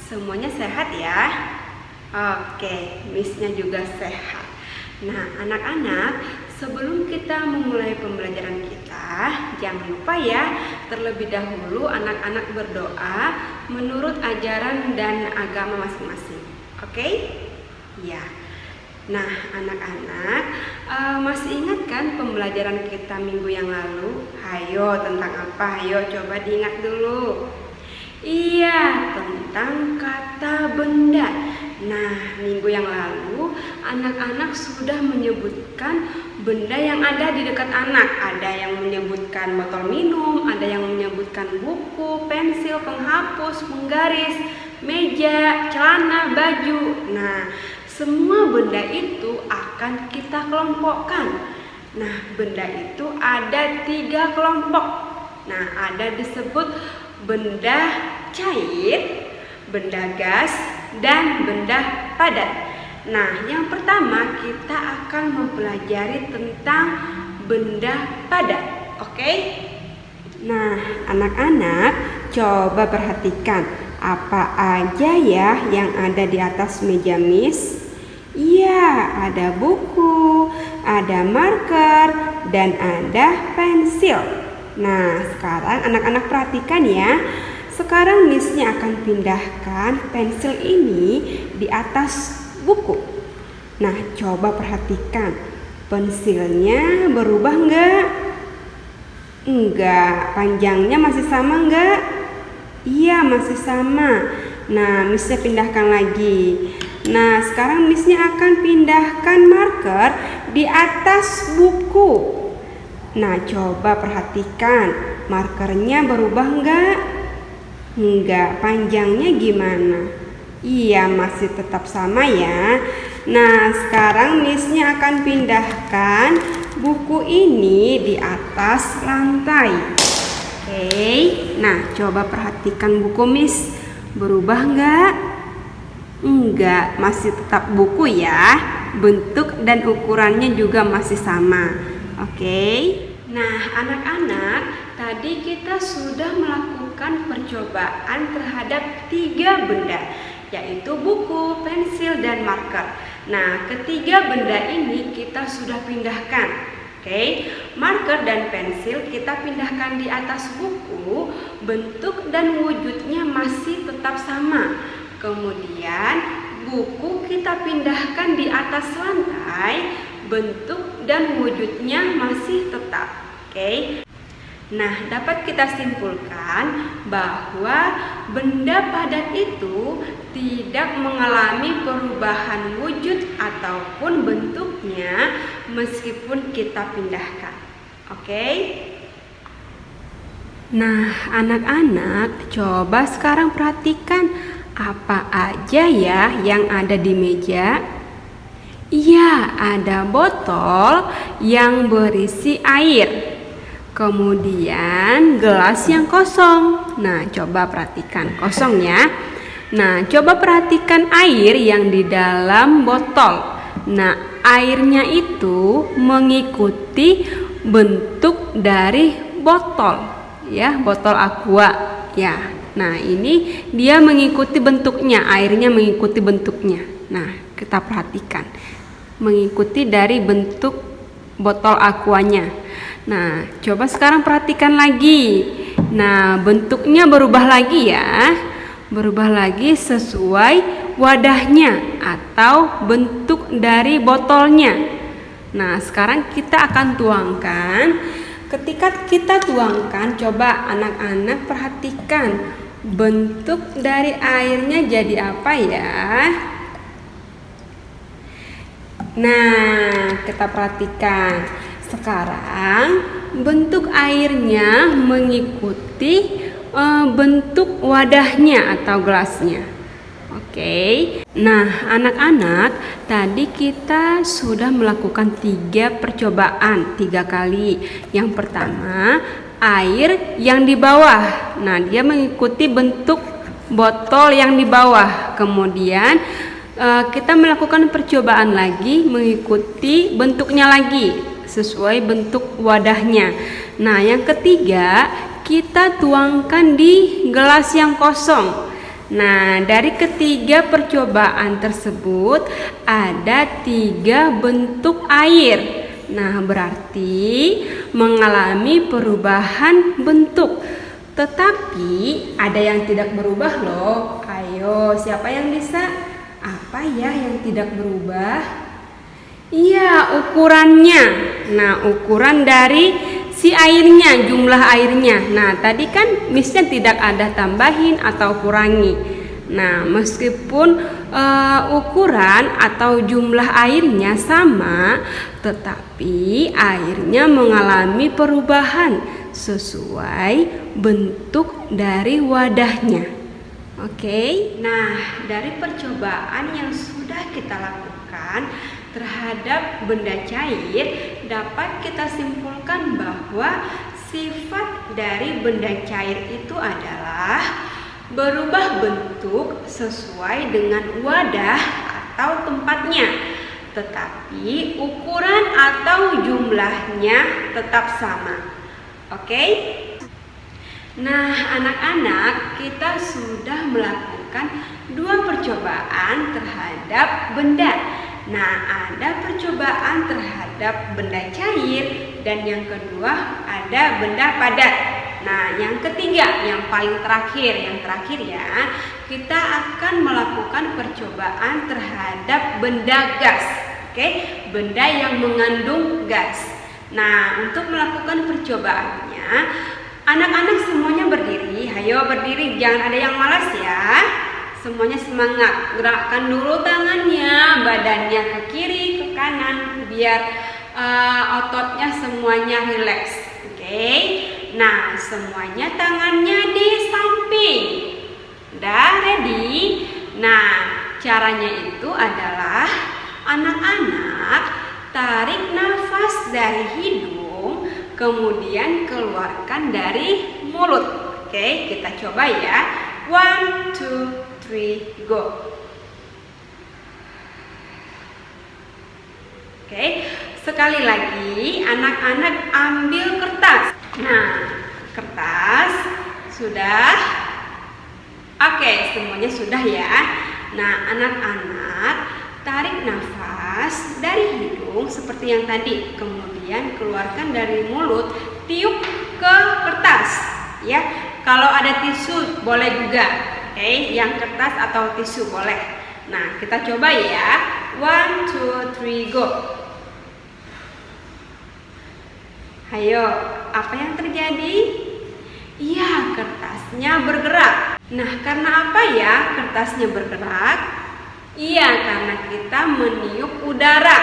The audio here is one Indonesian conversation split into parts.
Semuanya sehat ya? Oke, Miss-nya juga sehat. Nah, anak-anak, sebelum kita memulai pembelajaran kita, jangan lupa ya, terlebih dahulu anak-anak berdoa menurut ajaran dan agama masing-masing. Oke? Ya. Nah, anak-anak, masih ingat kan pembelajaran kita minggu yang lalu? Hayo, tentang apa? Hayo, coba diingat dulu. Iya, tentang kata benda. Nah, minggu yang lalu anak-anak sudah menyebutkan benda yang ada di dekat anak. Ada yang menyebutkan botol minum, ada yang menyebutkan buku, pensil, penghapus, penggaris, meja, celana, baju. Nah, semua benda itu akan kita kelompokkan. Nah, benda itu ada 3 kelompok. Nah, ada disebut benda cair, benda gas, dan benda padat. Nah, yang pertama kita akan mempelajari tentang benda padat. Oke? Nah, anak-anak coba perhatikan apa aja ya yang ada di atas meja Miss. Iya, ada buku, ada marker, dan ada pensil. Nah, sekarang anak-anak perhatikan ya. Sekarang Miss-nya akan pindahkan pensil ini di atas buku. Nah, coba perhatikan. Pensilnya berubah enggak? Enggak. Panjangnya masih sama enggak? Iya, masih sama. Nah, Miss-nya pindahkan lagi. Nah, sekarang Miss-nya akan pindahkan marker di atas buku. Nah, coba perhatikan, markernya berubah enggak? Enggak. Panjangnya gimana? Iya, masih tetap sama ya. Nah, sekarang Miss-nya akan pindahkan buku ini di atas lantai. Oke. Nah, coba perhatikan buku Miss. Berubah enggak? Enggak, masih tetap buku ya. Bentuk dan ukurannya juga masih sama. Oke. Nah, anak-anak, tadi kita sudah melakukan percobaan terhadap 3 benda, yaitu buku, pensil, dan marker. Nah, ketiga benda ini kita sudah pindahkan. Oke, marker dan pensil kita pindahkan di atas buku, bentuk dan wujudnya masih tetap sama. Kemudian buku kita pindahkan di atas lantai, bentuk dan wujudnya masih tetap. Oke. Nah, dapat kita simpulkan bahwa benda padat itu tidak mengalami perubahan wujud ataupun bentuknya meskipun kita pindahkan. Oke? Nah, anak-anak, coba sekarang perhatikan apa aja ya yang ada di meja. Iya, ada botol yang berisi air. Kemudian gelas yang kosong. Nah, coba perhatikan kosong ya. Nah, coba perhatikan air yang di dalam botol. Nah, airnya itu mengikuti bentuk dari botol, ya, botol aqua, ya. Nah, ini dia mengikuti bentuknya, airnya mengikuti bentuknya. Nah, kita perhatikan, mengikuti dari bentuk botol aquanya. Nah, coba sekarang perhatikan lagi. Nah, bentuknya berubah lagi ya. Berubah lagi sesuai wadahnya atau bentuk dari botolnya. Nah, sekarang kita akan tuangkan. Ketika kita tuangkan, coba anak-anak perhatikan bentuk dari airnya jadi apa ya? Nah, kita perhatikan. Sekarang bentuk airnya mengikuti bentuk wadahnya atau gelasnya. Oke. Nah, anak-anak, tadi kita sudah melakukan 3 percobaan, 3 kali. Yang pertama, air yang di bawah. Nah, dia mengikuti bentuk botol yang di bawah. Kemudian kita melakukan percobaan lagi mengikuti bentuknya lagi sesuai bentuk wadahnya. Nah, yang ketiga, kita tuangkan di gelas yang kosong. Nah, dari ketiga percobaan tersebut ada 3 bentuk air. Nah, berarti mengalami perubahan bentuk. Tetapi ada yang tidak berubah loh. Ayo, siapa yang bisa? Apa ya yang tidak berubah? Iya, ukurannya. Nah, ukuran dari si airnya, jumlah airnya. Nah, tadi kan Missnya tidak ada tambahin atau kurangi. Nah, meskipun ukuran atau jumlah airnya sama, tetapi airnya mengalami perubahan sesuai bentuk dari wadahnya. Oke, nah dari percobaan yang sudah kita lakukan terhadap benda cair, dapat kita simpulkan bahwa sifat dari benda cair itu adalah berubah bentuk sesuai dengan wadah atau tempatnya, tetapi ukuran atau jumlahnya tetap sama. Oke? Nah, anak-anak, kita sudah melakukan 2 percobaan terhadap benda. Nah, ada percobaan terhadap benda cair dan yang kedua ada benda padat. Nah, yang ketiga, yang paling terakhir, ya, kita akan melakukan percobaan terhadap benda gas. Oke, benda yang mengandung gas. Nah, untuk melakukan percobaannya, anak-anak semuanya berdiri. Ayo berdiri, jangan ada yang malas ya. Semuanya semangat. Gerakkan dulu tangannya, badannya ke kiri, ke kanan, biar ototnya semuanya rileks. Oke. Nah, semuanya tangannya di samping. Udah ready? Nah, caranya itu adalah anak-anak tarik nafas dari hidung, kemudian keluarkan dari mulut. Oke, kita coba ya. 1, 2, 3, go. Oke, sekali lagi anak-anak ambil kertas. Nah, kertas sudah. Oke, semuanya sudah ya. Nah, anak-anak tarik nafas dari hidung seperti yang tadi, kemudian keluarkan dari mulut, tiup ke kertas ya. Kalau ada tisu boleh juga. Oke, yang kertas atau tisu boleh. Nah, kita coba ya. 1, 2, 3, go. Ayo, apa yang terjadi? Iya, kertasnya bergerak. Nah, karena apa ya kertasnya bergerak? Iya, karena kita meniup udara.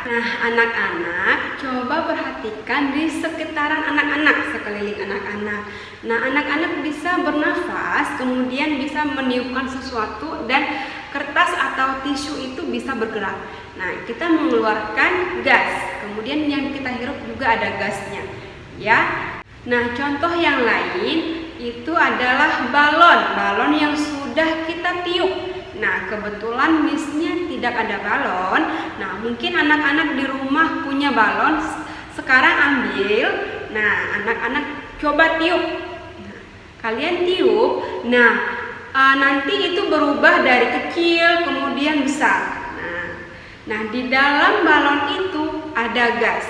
Nah, anak-anak coba perhatikan di sekitaran anak-anak, sekeliling anak-anak. Nah, anak-anak bisa bernafas, kemudian bisa meniupkan sesuatu dan kertas atau tisu itu bisa bergerak. Nah, kita mengeluarkan gas, kemudian yang kita hirup juga ada gasnya, ya. Nah, contoh yang lain itu adalah balon yang sudah kita tiup. Nah, kebetulan Missnya tidak ada balon. Nah, mungkin anak-anak di rumah punya balon. Sekarang ambil. Nah, anak-anak coba tiup. Nah, kalian tiup. Nah, nanti itu berubah dari kecil kemudian besar. Nah, di dalam balon itu ada gas.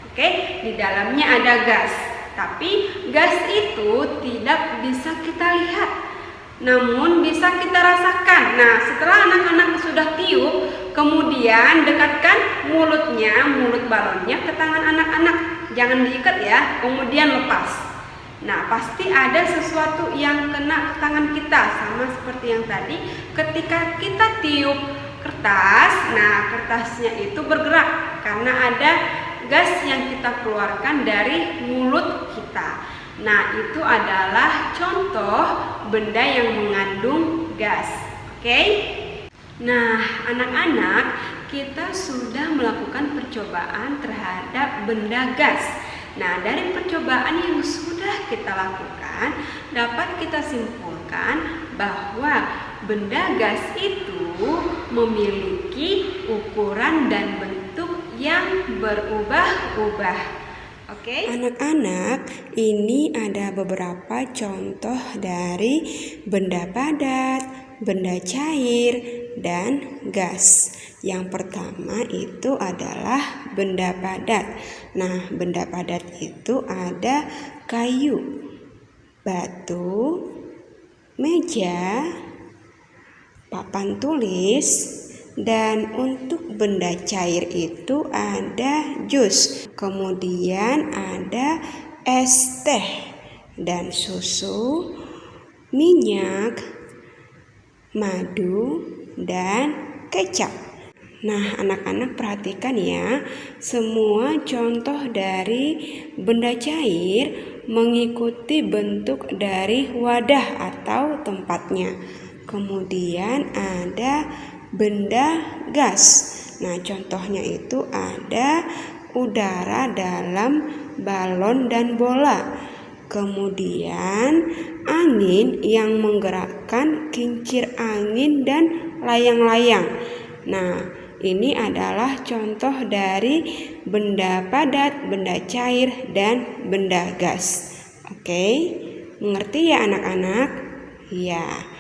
Oke, di dalamnya ada gas. Tapi gas itu tidak bisa kita lihat, namun bisa kita rasakan. Nah, setelah anak-anak sudah tiup, kemudian dekatkan mulut balonnya ke tangan anak-anak. Jangan diikat ya, kemudian lepas. Nah, pasti ada sesuatu yang kena ke tangan kita, sama seperti yang tadi. Ketika kita tiup kertas, nah kertasnya itu bergerak karena ada gas yang kita keluarkan dari mulut kita. Nah, itu adalah contoh benda yang mengandung gas. Oke? Nah, anak-anak, kita sudah melakukan percobaan terhadap benda gas. Nah, dari percobaan yang sudah kita lakukan, dapat kita simpulkan bahwa benda gas itu memiliki ukuran dan bentuk yang berubah-ubah. Oke? Anak-anak, ini ada beberapa contoh dari benda padat, benda cair, dan gas. Yang pertama itu adalah benda padat. Nah, benda padat itu ada kayu, batu, meja, papan tulis, dan untuk benda cair itu ada jus. Kemudian ada es teh dan susu, minyak, madu, dan kecap. Nah, anak-anak perhatikan ya, semua contoh dari benda cair mengikuti bentuk dari wadah atau tempatnya. Kemudian ada benda gas. Nah, contohnya itu ada udara dalam balon dan bola. Kemudian angin yang menggerakkan kincir angin dan layang-layang. Nah, ini adalah contoh dari benda padat, benda cair, dan benda gas. Oke, mengerti ya anak-anak? Ya.